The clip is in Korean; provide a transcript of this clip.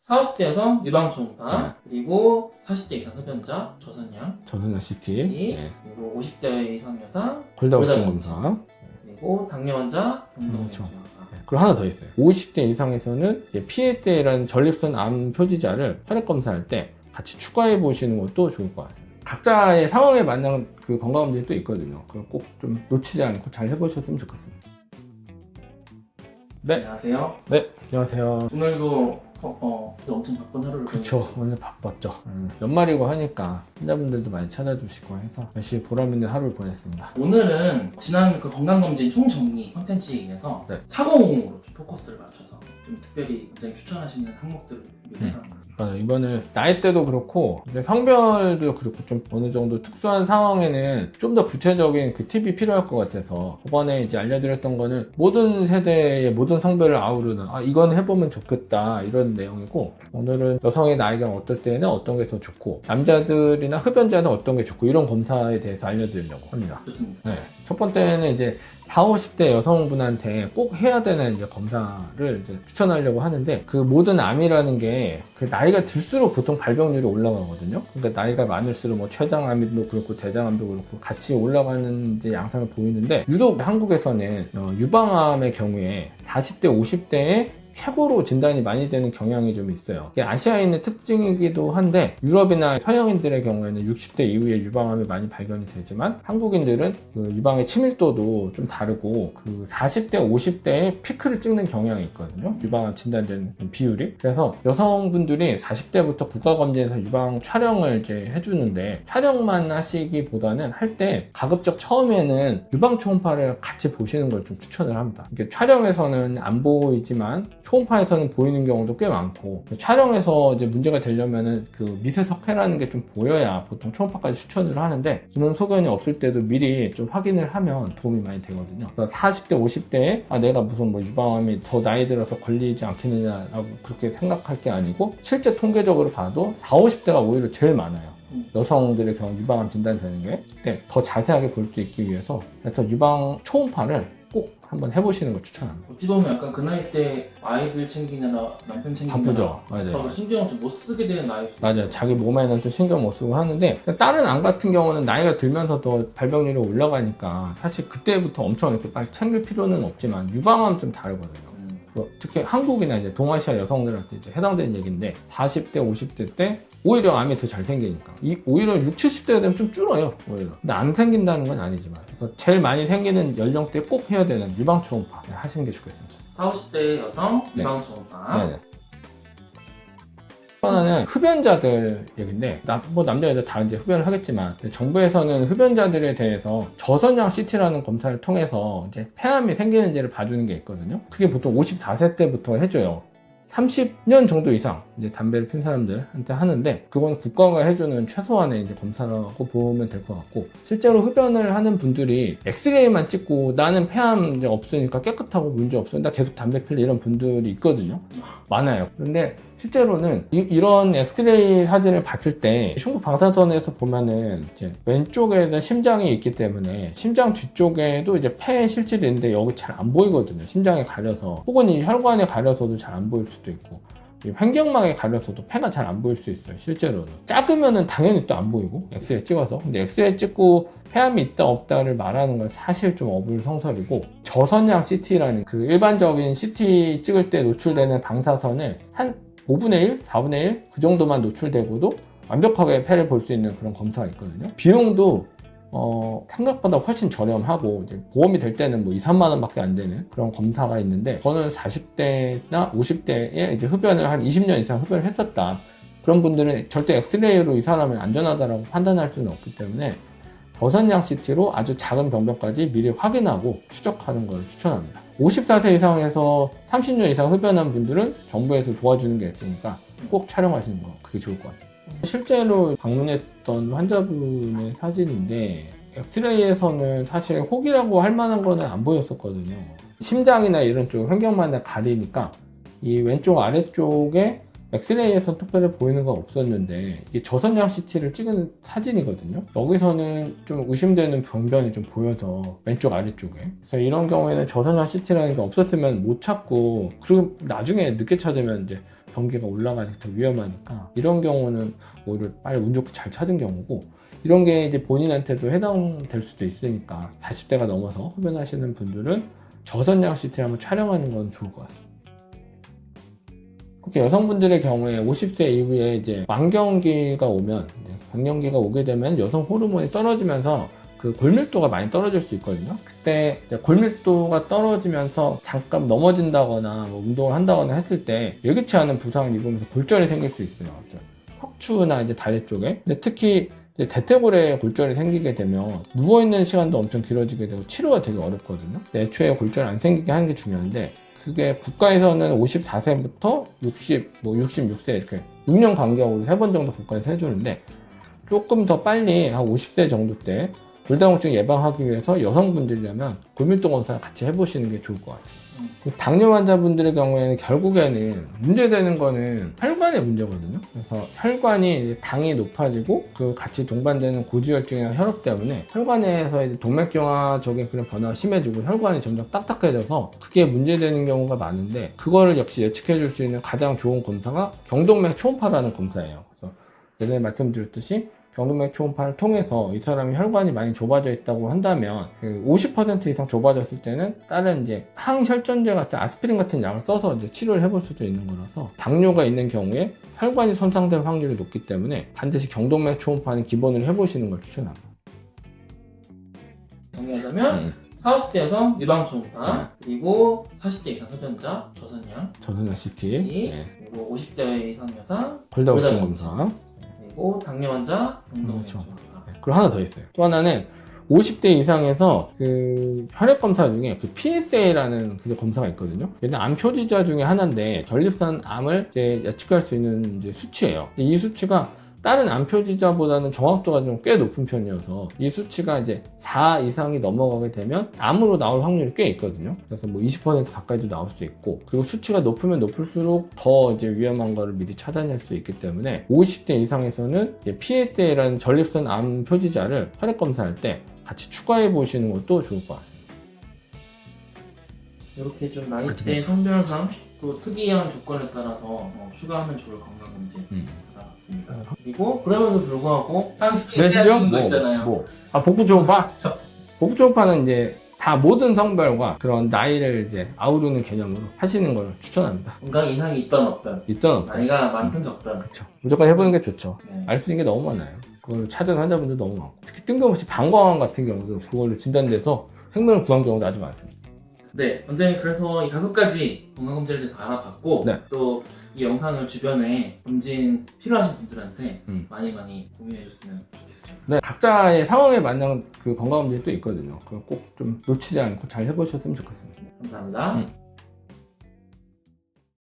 40대 여성 유방 초음파, 그리고 40대 이상 흡연자 저선양 CT, 네. 그리고 50대 이상 여성 골다공증 검사, 그리고 당뇨 환자 중동맥 그렇죠. 검사. 그리고 하나 더 있어요. 50대 이상에서는 PSA라는 전립선 암 표지자를 혈액 검사할 때 같이 추가해 보시는 것도 좋을 것 같아요. 각자의 상황에 맞는 그 건강검진이 또 있거든요. 그걸 꼭 좀 놓치지 않고 잘 해보셨으면 좋겠습니다. 네. 안녕하세요. 네, 안녕하세요. 오늘도 엄청 바쁜 하루를 그쵸, 오늘 바빴죠. 연말이고 하니까 환자분들도 많이 찾아주시고 해서 열심히 보람있는 하루를 보냈습니다. 오늘은 지난 그 건강검진 총정리 컨텐츠에서 네. 450으로 좀 포커스를 맞춰서 좀 특별히 굉장히 추천하시는 항목들을 준비해봤습니다. 맞아요. 이번에 나이대도 그렇고 성별도 그렇고 좀 어느 정도 특수한 상황에는 좀 더 구체적인 그 팁이 필요할 것 같아서 저번에 이제 알려드렸던 거는 모든 세대의 모든 성별을 아우르는 이건 해보면 좋겠다 이런 내용이고, 오늘은 여성의 나이가 어떨 때는 어떤 게 더 좋고 남자들이나 흡연자는 어떤 게 좋고 이런 검사에 대해서 알려드리려고 합니다. 좋습니다. 네. 첫 번째는 이제 40, 50대 여성분한테 꼭 해야 되는 이제 검사를 이제 추천하려고 하는데, 그 모든 암이라는 게 그 나이가 들수록 보통 발병률이 올라가거든요. 그러니까 나이가 많을수록 뭐 췌장암도 그렇고 대장암도 그렇고 같이 올라가는 이제 양상을 보이는데, 유독 한국에서는 유방암의 경우에 40대, 50대에 최고로 진단이 많이 되는 경향이 좀 있어요. 이게 아시아인의 특징이기도 한데, 유럽이나 서양인들의 경우에는 60대 이후에 유방암이 많이 발견이 되지만 한국인들은 그 유방의 치밀도도 좀 다르고 그 40대, 50대에 피크를 찍는 경향이 있거든요. 유방암 진단되는 비율이. 그래서 여성분들이 40대부터 국가검진에서 유방 촬영을 이제 해주는데, 촬영만 하시기보다는 할 때 가급적 처음에는 유방 초음파를 같이 보시는 걸 좀 추천을 합니다. 이게 촬영에서는 안 보이지만 초음파에서는 보이는 경우도 꽤 많고, 촬영에서 이제 문제가 되려면은 그 미세석회라는 게 좀 보여야 보통 초음파까지 추천을 하는데, 그런 소견이 없을 때도 미리 좀 확인을 하면 도움이 많이 되거든요. 그래서 40대, 50대에 내가 무슨 뭐 유방암이 더 나이 들어서 걸리지 않겠느냐라고 그렇게 생각할 게 아니고, 실제 통계적으로 봐도 40, 50대가 오히려 제일 많아요. 여성들의 경우 유방암 진단되는 게. 네, 더 자세하게 볼 수 있기 위해서 그래서 유방 초음파를 꼭 한번 해보시는 걸 추천합니다. 어찌 보면 약간 그 나이 때 아이들 챙기느라 남편 챙기느라 바쁘죠. 맞아요. 신경을 좀 못 쓰게 되는 나이. 맞아요. 자기 몸에는 또 신경 못 쓰고 하는데, 다른 암 같은 경우는 나이가 들면서 더 발병률이 올라가니까 사실 그때부터 엄청 이렇게 빨리 챙길 필요는 없지만, 유방암 좀 다르거든요. 특히 한국이나 이제 동아시아 여성들한테 이제 해당되는 얘기인데, 40대, 50대 때 오히려 암이 더 잘 생기니까. 오히려 60, 70대가 되면 좀 줄어요, 오히려. 근데 안 생긴다는 건 아니지만. 그래서 제일 많이 생기는 연령대에 꼭 해야 되는 유방 초음파 하시는 게 좋겠습니다. 40, 50대 여성 네. 유방 초음파. 네네. 하나는 흡연자들 얘기인데, 뭐 남자 여자 다 이제 흡연을 하겠지만, 정부에서는 흡연자들에 대해서 저선양 CT라는 검사를 통해서 이제 폐암이 생기는지를 봐주는 게 있거든요. 그게 보통 54세 때부터 해줘요. 30년 정도 이상 이제 담배를 핀 사람들한테 하는데, 그건 국가가 해주는 최소한의 이제 검사라고 보면 될 것 같고, 실제로 흡연을 하는 분들이 엑스레이만 찍고 나는 폐암 이제 없으니까 깨끗하고 문제 없어, 나 계속 담배 필래, 이런 분들이 있거든요. 많아요. 그런데 실제로는 이런 엑스레이 사진을 봤을 때 흉부 방사선에서 보면은 이제 왼쪽에는 심장이 있기 때문에 심장 뒤쪽에도 이제 폐 실질이 있는데 여기 잘 안 보이거든요. 심장에 가려서, 혹은 이 혈관에 가려서도 잘 안 보일 수도 있고, 이 횡격막에 가려서도 폐가 잘 안 보일 수 있어요. 실제로는 작으면은 당연히 또 안 보이고, 엑스레이 찍어서. 근데 엑스레이 찍고 폐암이 있다 없다를 말하는 건 사실 좀 어불성설이고, 저선양 CT라는 그 일반적인 CT 찍을 때 노출되는 방사선을 한 5분의 1, 4분의 1 그 정도만 노출되고도 완벽하게 폐를 볼 수 있는 그런 검사가 있거든요. 비용도 생각보다 훨씬 저렴하고, 이제 보험이 될 때는 뭐 2, 3만 원밖에 안 되는 그런 검사가 있는데, 저는 40대나 50대에 이제 흡연을 한 20년 이상 흡연을 했었다, 그런 분들은 절대 엑스레이로 이 사람이 안전하다라고 판단할 수는 없기 때문에 저선양 CT로 아주 작은 병변까지 미리 확인하고 추적하는 걸 추천합니다. 54세 이상에서 30년 이상 흡연한 분들은 정부에서 도와주는 게 있으니까 꼭 촬영하시는 거, 그게 좋을 것 같아요. 실제로 방문했던 환자분의 사진인데, 엑스레이에서는 사실 혹이라고 할 만한 거는 안 보였었거든요. 심장이나 이런 쪽 횡격막에 가리니까 이 왼쪽 아래쪽에 엑스레이에서 특별히 보이는 건 없었는데, 이게 저선양 CT를 찍은 사진이거든요. 여기서는 좀 의심되는 병변이 좀 보여서 왼쪽 아래쪽에. 그래서 이런 경우에는 저선양 CT라는 게 없었으면 못 찾고, 그리고 나중에 늦게 찾으면 이제 경계가 올라가서 더 위험하니까 이런 경우는 오히려 빨리 운 좋게 잘 찾은 경우고, 이런 게 이제 본인한테도 해당될 수도 있으니까 40대가 넘어서 흡연하시는 분들은 저선량 CT를 한번 촬영하는 건 좋을 것 같습니다. 특히 여성분들의 경우에 50세 이후에 이제 만경기가 오면, 갱년기가 오게 되면 여성 호르몬이 떨어지면서 그 골밀도가 많이 떨어질 수 있거든요. 그때 이제 골밀도가 떨어지면서 잠깐 넘어진다거나 뭐 운동을 한다거나 했을 때 예기치 않은 부상을 입으면서 골절이 생길 수 있어요. 척추나 이제 다리 쪽에. 근데 특히 이제 대퇴골에 골절이 생기게 되면 누워있는 시간도 엄청 길어지게 되고 치료가 되게 어렵거든요. 애초에 골절 안 생기게 하는 게 중요한데, 그게 국가에서는 54세부터 66세 이렇게 6년 간격으로 3번 정도 국가에서 해주는데, 조금 더 빨리 한 50세 정도 때 골다공증 예방하기 위해서 여성분들이라면 골밀도 검사를 같이 해보시는 게 좋을 것 같아요. 당뇨 환자분들의 경우에는 결국에는 문제되는 거는 혈관의 문제거든요. 그래서 혈관이 당이 높아지고 그 같이 동반되는 고지혈증이나 혈압 때문에 혈관에서 이제 동맥경화적인 그런 변화가 심해지고 혈관이 점점 딱딱해져서 그게 문제되는 경우가 많은데, 그거를 역시 예측해 줄 수 있는 가장 좋은 검사가 경동맥 초음파라는 검사예요. 그래서 예전에 말씀드렸듯이 경동맥 초음파를 통해서 이 사람이 혈관이 많이 좁아져 있다고 한다면 50% 이상 좁아졌을 때는 다른 이제 항혈전제 같은 아스피린 같은 약을 써서 이제 치료를 해볼 수도 있는 거라서, 당뇨가 있는 경우에 혈관이 손상될 확률이 높기 때문에 반드시 경동맥 초음파는 기본으로 해보시는 걸 추천합니다. 정리하자면 40대 여성 유방 초음파, 그리고 40대 이상 흡연자 저선량 CT, 그리고 50대 이상 여성 골다공증 검사, 그리고 당뇨 환자 경동맥 그렇죠. 초음파. 그리고 하나 더 있어요. 또 하나는 50대 이상에서 그 혈액 검사 중에 그 PSA라는 그 검사가 있거든요. 얘는 암 표지자 중에 하나인데 전립선 암을 이제 예측할 수 있는 이제 수치예요. 이 수치가 다른 암 표지자보다는 정확도가 좀 꽤 높은 편이어서 이 수치가 이제 4 이상이 넘어가게 되면 암으로 나올 확률이 꽤 있거든요. 그래서 뭐 20% 가까이도 나올 수 있고, 그리고 수치가 높으면 높을수록 더 이제 위험한 거를 미리 차단할 수 있기 때문에 50대 이상에서는 PSA라는 전립선 암 표지자를 혈액 검사할 때 같이 추가해 보시는 것도 좋을 것 같습니다. 이렇게 좀 나이대, 성별상 또 특이한 조건에 따라서 추가하면 좋을 건강검진 받아봤습니다. 그리고 그러면서 불구하고 한식에 대한 거 있잖아요. 복부 초음파? 복부 초음파는 이제 다 모든 성별과 그런 나이를 이제 아우르는 개념으로 하시는 걸 추천합니다. 건강 이상이 있던 없던, 나이가 많든 적든, 그렇죠. 무조건 해보는 게 좋죠. 네. 알 수 있는 게 너무 많아요. 그걸 찾은 환자분들 너무 많고, 특히 뜬금없이 방광암 같은 경우도 그걸로 진단돼서 생명을 구한 경우도 아주 많습니다. 네, 원장님, 그래서 이 5가지 건강검진에 대해서 알아봤고, 네. 또 이 영상을 주변에 검진 필요하신 분들한테 많이 공유해줬으면 좋겠어요. 네, 각자의 상황에 맞는 그 건강검진이 또 있거든요. 그걸 꼭 좀 놓치지 않고 잘 해보셨으면 좋겠습니다. 감사합니다.